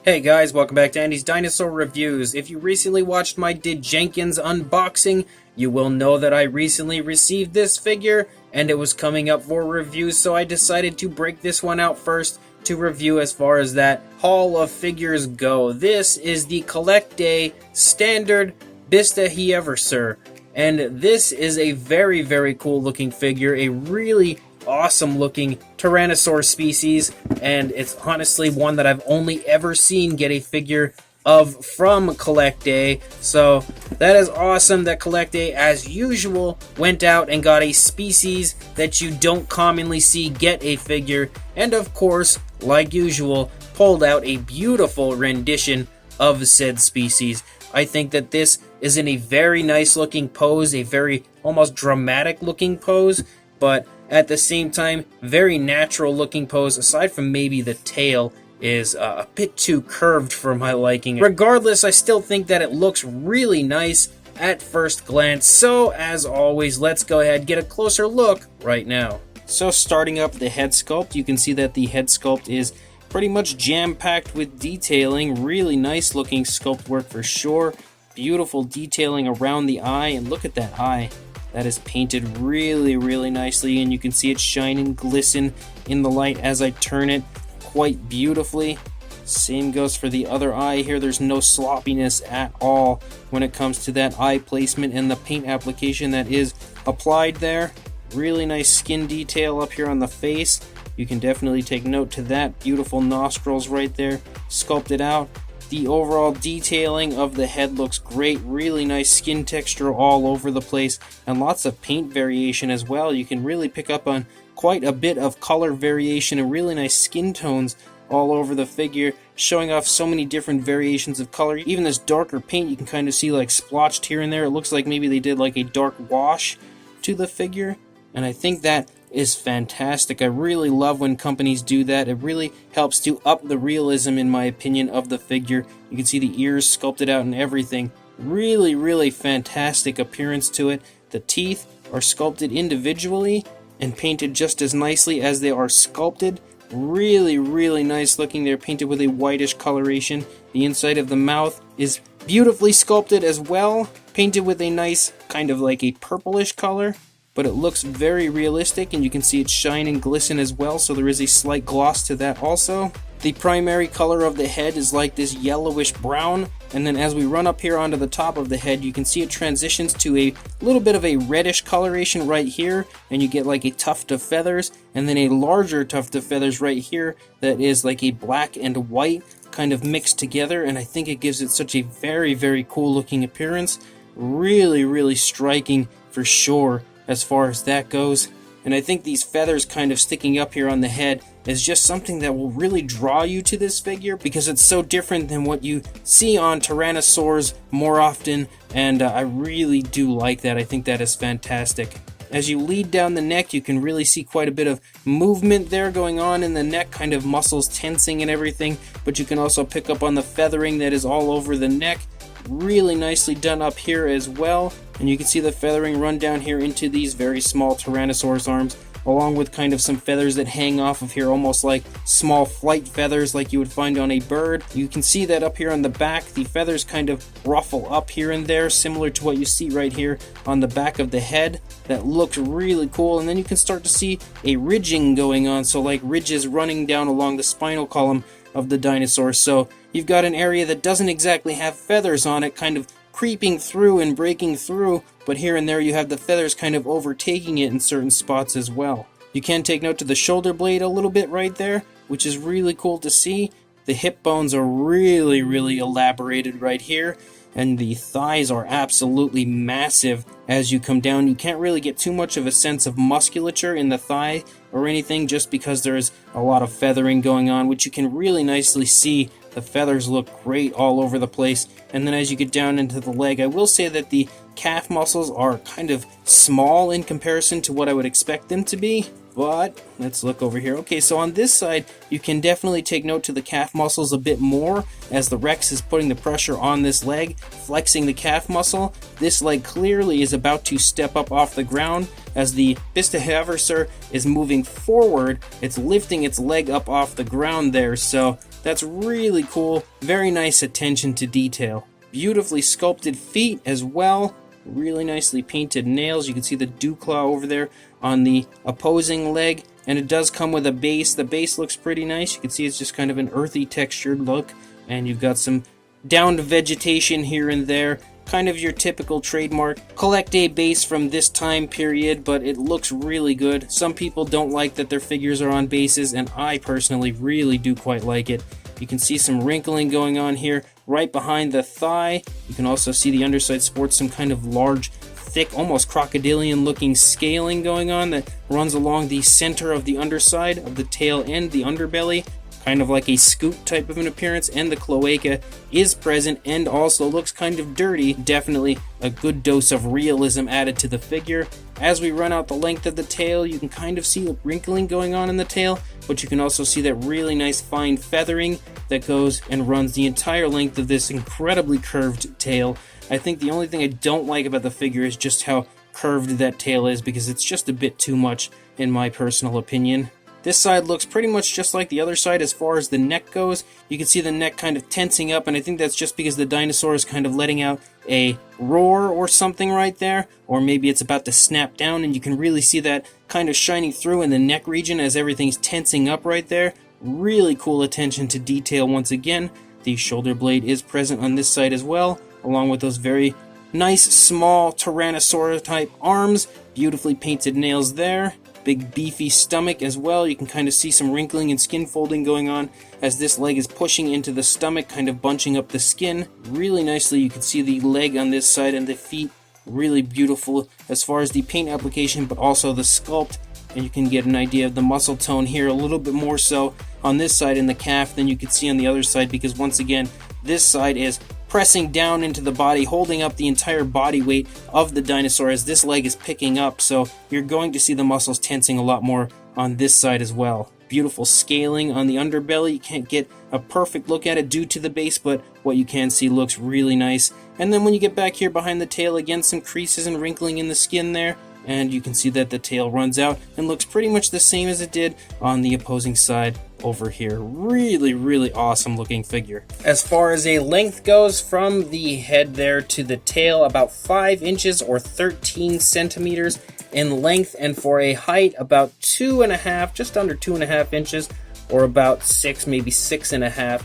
Hey guys, welcome back to Andy's Dinosaur Reviews. If you recently watched my Dejankins unboxing, you will know that I recently received this figure and it was coming up for review, so I decided to break this one out first to review as far as that haul of figures go. This is the Collecta Standard Bistahieversor, and this is a very, very cool looking figure, a really awesome looking Tyrannosaur species, and it's honestly one that I've only ever seen get a figure of from Collecta, so that is awesome that Collecta, as usual, went out and got a species that you don't commonly see get a figure, and of course, like usual, pulled out a beautiful rendition of said species. I think that this is in a very nice looking pose, a very almost dramatic looking pose, but at the same time, very natural looking pose, aside from maybe the tail is a bit too curved for my liking. Regardless, I still think that it looks really nice at first glance, so as always, let's go ahead and get a closer look right now. So starting up the head sculpt, you can see that the head sculpt is pretty much jam-packed with detailing. Really nice looking sculpt work for sure. Beautiful detailing around the eye, and look at that eye. That is painted really, really nicely, and you can see it shine and glisten in the light as I turn it quite beautifully. Same goes for the other eye here. There's no sloppiness at all when it comes to that eye placement and the paint application that is applied there. Really nice skin detail up here on the face. You can definitely take note to that. Beautiful nostrils right there, sculpted out. The overall detailing of the head looks great. Really nice skin texture all over the place, and lots of paint variation as well. You can really pick up on quite a bit of color variation and really nice skin tones all over the figure, showing off so many different variations of color. Even this darker paint you can kind of see like splotched here and there. It looks like maybe they did like a dark wash to the figure, and I think that is fantastic. I really love when companies do that. It really helps to up the realism, in my opinion, of the figure. You can see the ears sculpted out and everything. Really, really fantastic appearance to it. The teeth are sculpted individually and painted just as nicely as they are sculpted. Really, really nice looking. They're painted with a whitish coloration. The inside of the mouth is beautifully sculpted as well, painted with a nice kind of like a purplish color, but it looks very realistic, and you can see it shine and glisten as well, so there is a slight gloss to that also. The primary color of the head is like this yellowish brown, and then as we run up here onto the top of the head, you can see it transitions to a little bit of a reddish coloration right here, and you get like a tuft of feathers, and then a larger tuft of feathers right here that is like a black and white kind of mixed together, and I think it gives it such a very, very cool looking appearance. Really, really striking for sure as far as that goes. And I think these feathers kind of sticking up here on the head is just something that will really draw you to this figure, because it's so different than what you see on Tyrannosaurs more often, and I really do like that. I think that is fantastic. As you lead down the neck, you can really see quite a bit of movement there going on in the neck, kind of muscles tensing and everything, but you can also pick up on the feathering that is all over the neck. Really nicely done up here as well, and you can see the feathering run down here into these very small Tyrannosaurus arms, along with kind of some feathers that hang off of here, almost like small flight feathers like you would find on a bird. You can see that up here on the back, the feathers kind of ruffle up here and there, similar to what you see right here on the back of the head. That looks really cool, and then you can start to see a ridging going on, so like ridges running down along the spinal column of the dinosaur. So you've got an area that doesn't exactly have feathers on it, kind of creeping through and breaking through, but here and there you have the feathers kind of overtaking it in certain spots as well. You can take note to the shoulder blade a little bit right there, which is really cool to see. The hip bones are really, really elaborated right here, and the thighs are absolutely massive as you come down. You can't really get too much of a sense of musculature in the thigh or anything, just because there's a lot of feathering going on, which you can really nicely see. The feathers look great all over the place. And then as you get down into the leg, I will say that the calf muscles are kind of small in comparison to what I would expect them to be. But let's look over here. Okay, so on this side, you can definitely take note to the calf muscles a bit more as the Rex is putting the pressure on this leg, flexing the calf muscle. This leg clearly is about to step up off the ground as the Bistahieversor is moving forward. It's lifting its leg up off the ground there, so that's really cool. Very nice attention to detail. Beautifully sculpted feet as well. Really nicely painted nails. You can see the dew claw over there on the opposing leg, and it does come with a base. The base looks pretty nice. You can see it's just kind of an earthy textured look, and you've got some downed vegetation here and there. Kind of your typical trademark Collecta base from this time period, but it looks really good. Some people don't like that their figures are on bases, and I personally really do quite like it. You can see some wrinkling going on here right behind the thigh. You can also see the underside sports some kind of large, thick, almost crocodilian looking scaling going on that runs along the center of the underside of the tail and the underbelly. Kind of like a scoop type of an appearance, and the cloaca is present and also looks kind of dirty. Definitely a good dose of realism added to the figure. As we run out the length of the tail, you can kind of see the wrinkling going on in the tail, but you can also see that really nice fine feathering that goes and runs the entire length of this incredibly curved tail. I think the only thing I don't like about the figure is just how curved that tail is, because it's just a bit too much in my personal opinion. This side looks pretty much just like the other side as far as the neck goes. You can see the neck kind of tensing up, and I think that's just because the dinosaur is kind of letting out a roar or something right there, or maybe it's about to snap down, and you can really see that kind of shining through in the neck region as everything's tensing up right there. Really cool attention to detail once again. The shoulder blade is present on this side as well, along with those very nice small Tyrannosaurus type arms. Beautifully painted nails there. Big beefy stomach as well. You can kind of see some wrinkling and skin folding going on as this leg is pushing into the stomach, kind of bunching up the skin. Really nicely you can see the leg on this side and the feet. Really beautiful as far as the paint application, but also the sculpt. And you can get an idea of the muscle tone here a little bit more so on this side in the calf than you can see on the other side, because once again this side is pressing down into the body, holding up the entire body weight of the dinosaur as this leg is picking up, so you're going to see the muscles tensing a lot more on this side as well. Beautiful scaling on the underbelly. You can't get a perfect look at it due to the base, but what you can see looks really nice. And then when you get back here behind the tail, again some creases and wrinkling in the skin there, and you can see that the tail runs out and looks pretty much the same as it did on the opposing side over here. Really awesome looking figure. As far as a length goes, from the head there to the tail, about 5 inches or 13 centimeters in length, and for a height about 2.5, just under 2.5 inches, or about 6, maybe 6.5.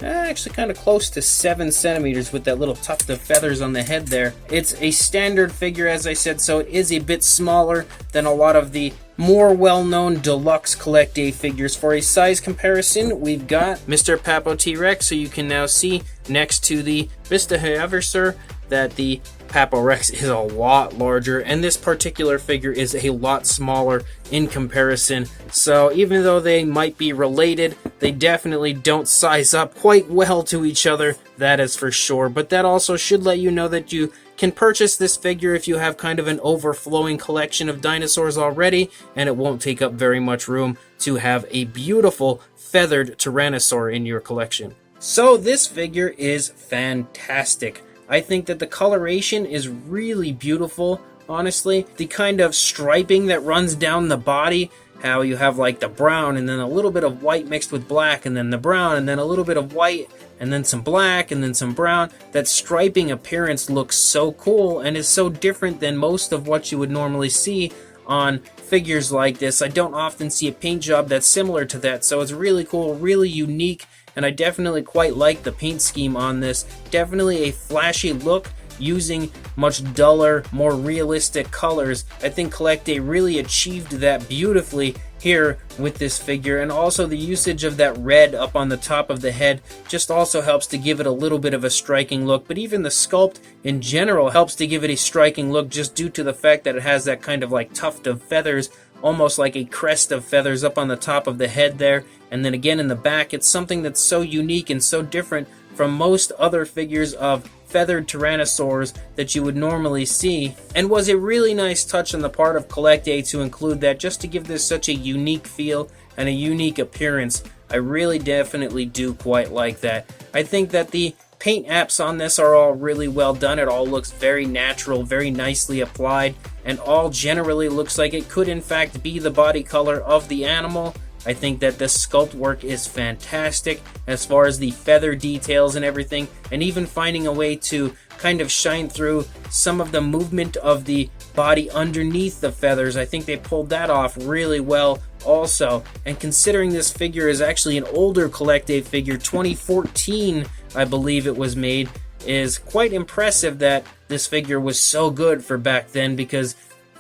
Actually kind of close to 7 centimeters with that little tuft of feathers on the head there. It's a standard figure, as I said, so it is a bit smaller than a lot of the more well-known deluxe Collecta figures. For a size comparison, we've got Mr. Papo T-Rex, so you can now see next to the Bistahieversor that the Papo Rex is a lot larger, and this particular figure is a lot smaller in comparison. So even though they might be related, they definitely don't size up quite well to each other, that is for sure. But that also should let you know that you can purchase this figure if you have kind of an overflowing collection of dinosaurs already, and it won't take up very much room to have a beautiful feathered Tyrannosaur in your collection. So this figure is fantastic. I think that the coloration is really beautiful, honestly. The kind of striping that runs down the body, how you have like the brown and then a little bit of white mixed with black, and then the brown and then a little bit of white and then some black and then some brown. That striping appearance looks so cool and is so different than most of what you would normally see on figures like this. I don't often see a paint job that's similar to that, so it's really cool, really unique. And I definitely quite like the paint scheme on this. Definitely a flashy look using much duller, more realistic colors. I think Collecta really achieved that beautifully here with this figure, and also the usage of that red up on the top of the head just also helps to give it a little bit of a striking look. But even the sculpt in general helps to give it a striking look just due to the fact that it has that kind of like tuft of feathers, almost like a crest of feathers up on the top of the head there, and then again in the back. It's something that's so unique and so different from most other figures of feathered tyrannosaurs that you would normally see, and was a really nice touch on the part of Collecta to include that, just to give this such a unique feel and a unique appearance. I really definitely do quite like that. I think that the paint apps on this are all really well done. It all looks very natural, very nicely applied, and all generally looks like it could in fact be the body color of the animal. I think that the sculpt work is fantastic as far as the feather details and everything, and even finding a way to kind of shine through some of the movement of the body underneath the feathers. I think they pulled that off really well also. And considering this figure is actually an older Collecta figure, 2014 I believe it was made, is quite impressive that this figure was so good for back then, because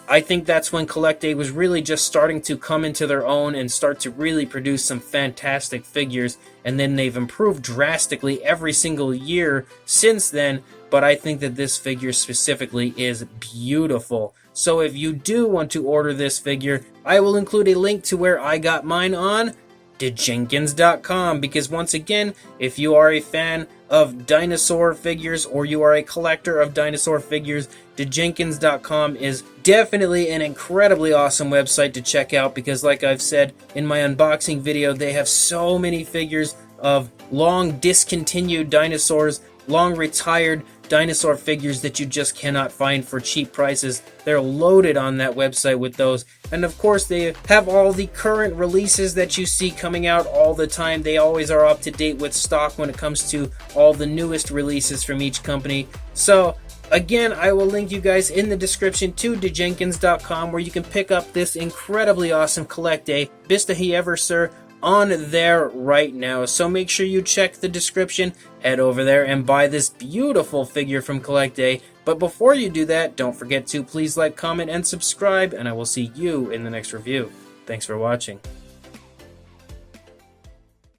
I think that's when Collecta was really just starting to come into their own and start to really produce some fantastic figures, and then they've improved drastically every single year since then. But I think that this figure specifically is beautiful. So if you do want to order this figure, I will include a link to where I got mine on Dejankins.com, because once again, if you are a fan of dinosaur figures or you are a collector of dinosaur figures, Dejankins.com is definitely an incredibly awesome website to check out, because like I've said in my unboxing video, they have so many figures of long discontinued dinosaurs, long retired dinosaur figures that you just cannot find for cheap prices. They're loaded on that website with those. And of course, they have all the current releases that you see coming out all the time. They always are up to date with stock when it comes to all the newest releases from each company. So again, I will link you guys in the description to Dejankins.com, where you can pick up this incredibly awesome Collecta Bistahieversor on there right now. So make sure you check the description, head over there and buy this beautiful figure from Collecta. But before you do that, don't forget to please like, comment, and subscribe, and I will see you in the next review. Thanks for watching.